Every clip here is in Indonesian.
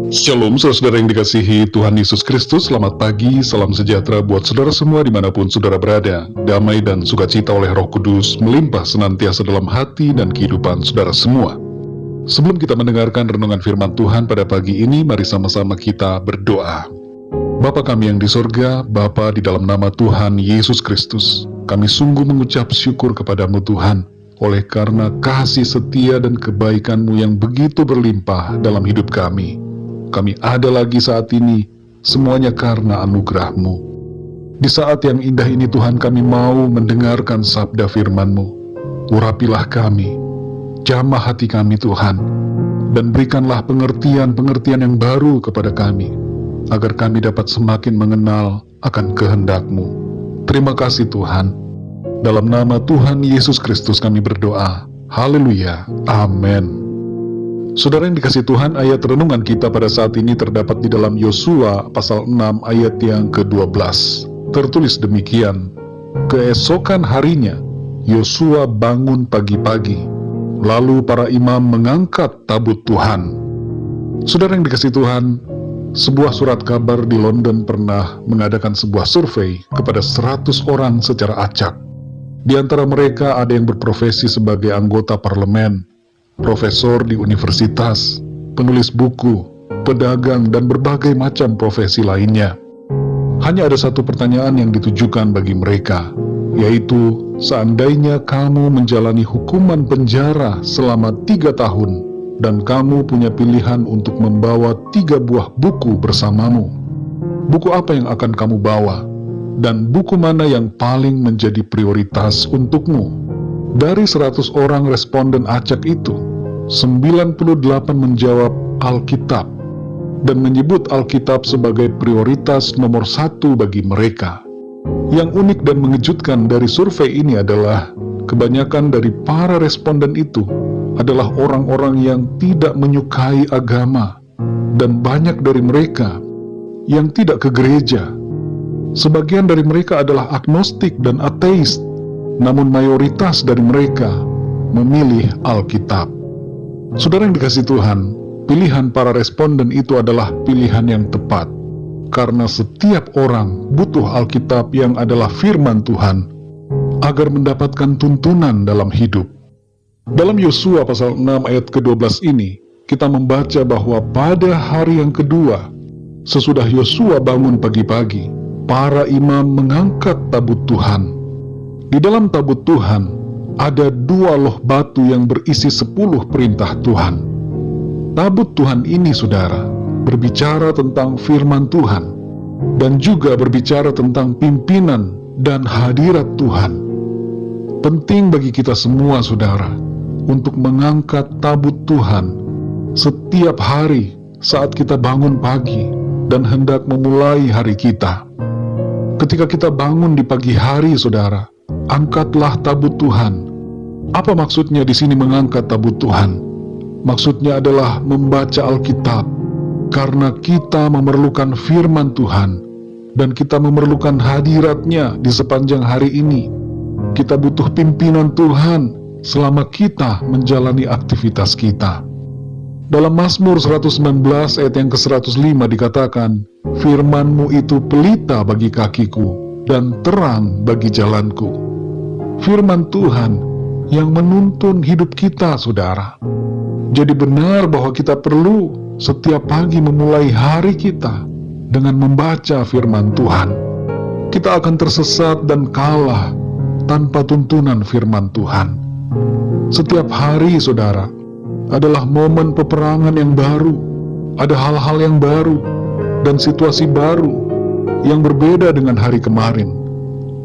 Shalom saudara yang dikasihi Tuhan Yesus Kristus. Selamat pagi, salam sejahtera buat saudara semua dimanapun saudara berada. Damai dan sukacita oleh Roh Kudus melimpah senantiasa dalam hati dan kehidupan saudara semua. Sebelum kita mendengarkan renungan firman Tuhan pada pagi ini, mari sama-sama kita berdoa. Bapa kami yang di sorga, Bapa di dalam nama Tuhan Yesus Kristus, kami sungguh mengucap syukur kepadamu Tuhan, oleh karena kasih setia dan kebaikan-Mu yang begitu berlimpah dalam hidup kami. Kami ada lagi saat ini, semuanya karena anugerah-Mu. Di saat yang indah ini Tuhan, kami mau mendengarkan sabda firman-Mu. Urapilah kami, jamah hati kami Tuhan, dan berikanlah pengertian-pengertian yang baru kepada kami, agar kami dapat semakin mengenal akan kehendak-Mu. Terima kasih Tuhan. Dalam nama Tuhan Yesus Kristus kami berdoa. Haleluya. Amin. Saudara yang dikasih Tuhan, ayat renungan kita pada saat ini terdapat di dalam Yosua pasal 6 ayat yang ke-12. Tertulis demikian, keesokan harinya, Yosua bangun pagi-pagi, lalu para imam mengangkat tabut Tuhan. Saudara yang dikasih Tuhan, sebuah surat kabar di London pernah mengadakan sebuah survei kepada 100 orang secara acak. Di antara mereka ada yang berprofesi sebagai anggota parlemen, profesor di universitas, penulis buku, pedagang, dan berbagai macam profesi lainnya. Hanya ada satu pertanyaan yang ditujukan bagi mereka, yaitu seandainya kamu menjalani hukuman penjara selama 3 tahun, dan kamu punya pilihan untuk membawa 3 buah buku bersamamu. Buku apa yang akan kamu bawa? Dan buku mana yang paling menjadi prioritas untukmu? Dari 100 orang responden acak itu, 98 menjawab Alkitab dan menyebut Alkitab sebagai prioritas nomor 1 bagi mereka. Yang unik dan mengejutkan dari survei ini adalah kebanyakan dari para responden itu adalah orang-orang yang tidak menyukai agama, dan banyak dari mereka yang tidak ke gereja. Sebagian dari mereka adalah agnostik dan ateis, namun mayoritas dari mereka memilih Alkitab. Saudara yang dikasih Tuhan, pilihan para responden itu adalah pilihan yang tepat, karena setiap orang butuh Alkitab yang adalah firman Tuhan, agar mendapatkan tuntunan dalam hidup. Dalam Yosua pasal 6 ayat ke-12 ini, kita membaca bahwa pada hari yang kedua, sesudah Yosua bangun pagi-pagi, para imam mengangkat tabut Tuhan. Di dalam tabut Tuhan, ada 2 loh batu yang berisi 10 perintah Tuhan. Tabut Tuhan ini, saudara, berbicara tentang firman Tuhan, dan juga berbicara tentang pimpinan dan hadirat Tuhan. Penting bagi kita semua, saudara, untuk mengangkat tabut Tuhan setiap hari saat kita bangun pagi dan hendak memulai hari kita. Ketika kita bangun di pagi hari, saudara, angkatlah tabut Tuhan. Apa maksudnya di sini mengangkat tabut Tuhan? Maksudnya adalah membaca Alkitab, karena kita memerlukan firman Tuhan, dan kita memerlukan hadiratnya di sepanjang hari ini. Kita butuh pimpinan Tuhan selama kita menjalani aktivitas kita. Dalam Mazmur 119 ayat yang ke-105 dikatakan, firman-Mu itu pelita bagi kakiku dan terang bagi jalanku. Firman Tuhan yang menuntun hidup kita, saudara. Jadi benar bahwa kita perlu setiap pagi memulai hari kita dengan membaca firman Tuhan. Kita akan tersesat dan kalah tanpa tuntunan firman Tuhan. Setiap hari, saudara, adalah momen peperangan yang baru. Ada hal-hal yang baru dan situasi baru yang berbeda dengan hari kemarin.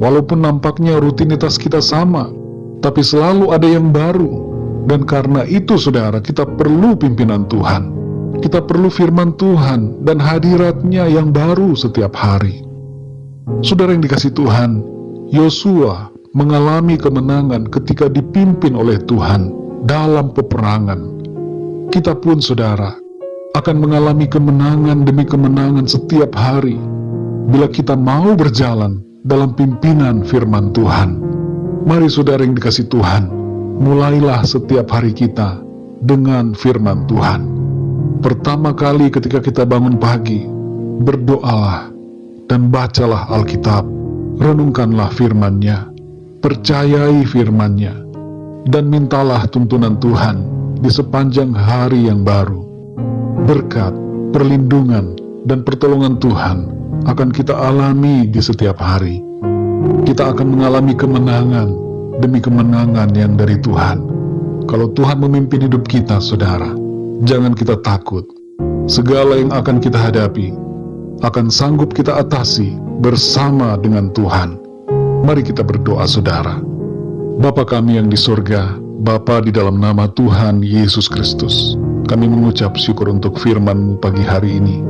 Walaupun nampaknya rutinitas kita sama, tapi selalu ada yang baru. Dan karena itu, saudara, kita perlu pimpinan Tuhan. Kita perlu firman Tuhan dan hadiratnya yang baru setiap hari. Saudara yang dikasih Tuhan, Yosua mengalami kemenangan ketika dipimpin oleh Tuhan dalam peperangan. Kita pun, saudara, akan mengalami kemenangan demi kemenangan setiap hari bila kita mau berjalan dalam pimpinan firman Tuhan. Mari saudara yang dikasih Tuhan, mulailah setiap hari kita dengan firman Tuhan. Pertama kali ketika kita bangun pagi, berdoalah dan bacalah Alkitab, renungkanlah firman-Nya, percayai firman-Nya, dan mintalah tuntunan Tuhan di sepanjang hari yang baru. Berkat, perlindungan, dan pertolongan Tuhan akan kita alami di setiap hari. Kita akan mengalami kemenangan demi kemenangan yang dari Tuhan. Kalau Tuhan memimpin hidup kita, saudara, jangan kita takut. Segala yang akan kita hadapi akan sanggup kita atasi bersama dengan Tuhan. Mari kita berdoa, saudara. Bapa kami yang di surga, Bapa, di dalam nama Tuhan Yesus Kristus, kami mengucap syukur untuk firman-Mu pagi hari ini,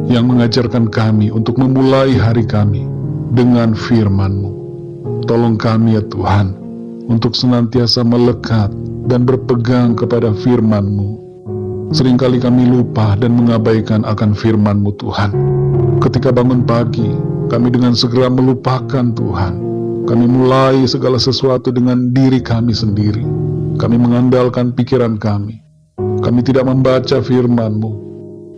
yang mengajarkan kami untuk memulai hari kami dengan firman-Mu. Tolong kami ya Tuhan, untuk senantiasa melekat dan berpegang kepada firman-Mu. Seringkali kami lupa dan mengabaikan akan firman-Mu Tuhan. Ketika bangun pagi, kami dengan segera melupakan Tuhan. Kami mulai segala sesuatu dengan diri kami sendiri. Kami mengandalkan pikiran kami. Kami tidak membaca firman-Mu.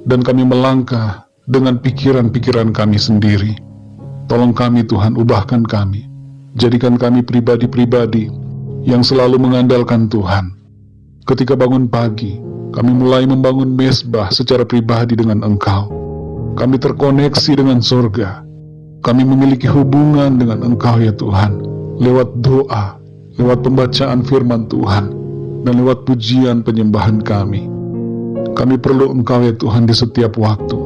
Dan kami melangkah dengan pikiran-pikiran kami sendiri. Tolong kami Tuhan, ubahkan kami. Jadikan kami pribadi-pribadi yang selalu mengandalkan Tuhan. Ketika bangun pagi, kami mulai membangun mezbah secara pribadi dengan Engkau. Kami terkoneksi dengan surga. Kami memiliki hubungan dengan Engkau ya Tuhan, lewat doa, lewat pembacaan firman Tuhan, dan lewat pujian penyembahan kami. Kami perlu Engkau ya Tuhan di setiap waktu.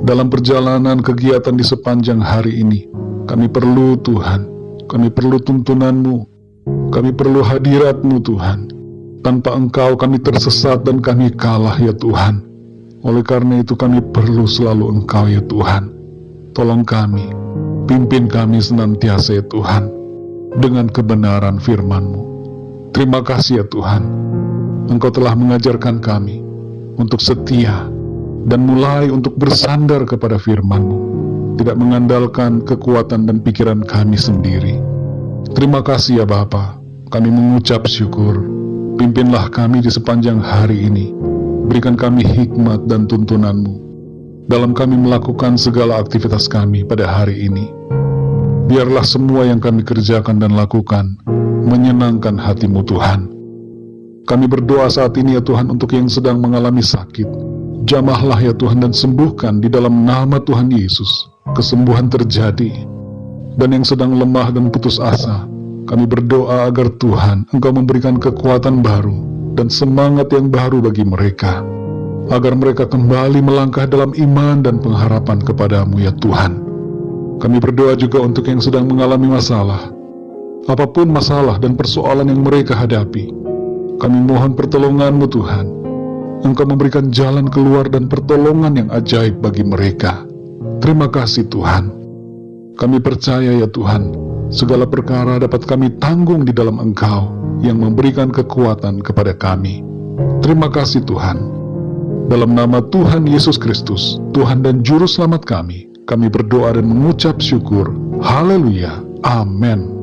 Dalam perjalanan kegiatan di sepanjang hari ini, kami perlu Tuhan, kami perlu tuntunan-Mu, kami perlu hadirat-Mu Tuhan. Tanpa Engkau kami tersesat dan kami kalah ya Tuhan. Oleh karena itu kami perlu selalu Engkau ya Tuhan. Tolong kami, pimpin kami senantiasa ya Tuhan, dengan kebenaran firman-Mu. Terima kasih ya Tuhan, Engkau telah mengajarkan kami untuk setia dan mulai untuk bersandar kepada firman-Mu, tidak mengandalkan kekuatan dan pikiran kami sendiri. Terima kasih ya Bapa, kami mengucap syukur. Pimpinlah kami di sepanjang hari ini. Berikan kami hikmat dan tuntunan-Mu dalam kami melakukan segala aktivitas kami pada hari ini. Biarlah semua yang kami kerjakan dan lakukan menyenangkan hati-Mu Tuhan. Kami berdoa saat ini ya Tuhan untuk yang sedang mengalami sakit. Jamahlah ya Tuhan dan sembuhkan di dalam nama Tuhan Yesus. Kesembuhan terjadi. Dan yang sedang lemah dan putus asa, kami berdoa agar Tuhan Engkau memberikan kekuatan baru dan semangat yang baru bagi mereka, agar mereka kembali melangkah dalam iman dan pengharapan kepada-Mu ya Tuhan. Kami berdoa juga untuk yang sedang mengalami masalah. Apapun masalah dan persoalan yang mereka hadapi, kami mohon pertolongan-Mu Tuhan. Engkau memberikan jalan keluar dan pertolongan yang ajaib bagi mereka. Terima kasih Tuhan. Kami percaya ya Tuhan, segala perkara dapat kami tanggung di dalam Engkau yang memberikan kekuatan kepada kami. Terima kasih Tuhan. Dalam nama Tuhan Yesus Kristus, Tuhan dan Juru Selamat kami berdoa dan mengucap syukur. Haleluya. Amin.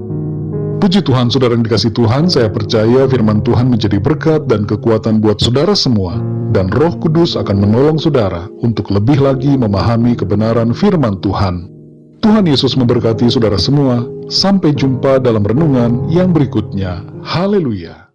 Puji Tuhan, saudara yang dikasih Tuhan, saya percaya firman Tuhan menjadi berkat dan kekuatan buat saudara semua, dan Roh Kudus akan menolong saudara untuk lebih lagi memahami kebenaran firman Tuhan. Tuhan Yesus memberkati saudara semua. Sampai jumpa dalam renungan yang berikutnya. Haleluya.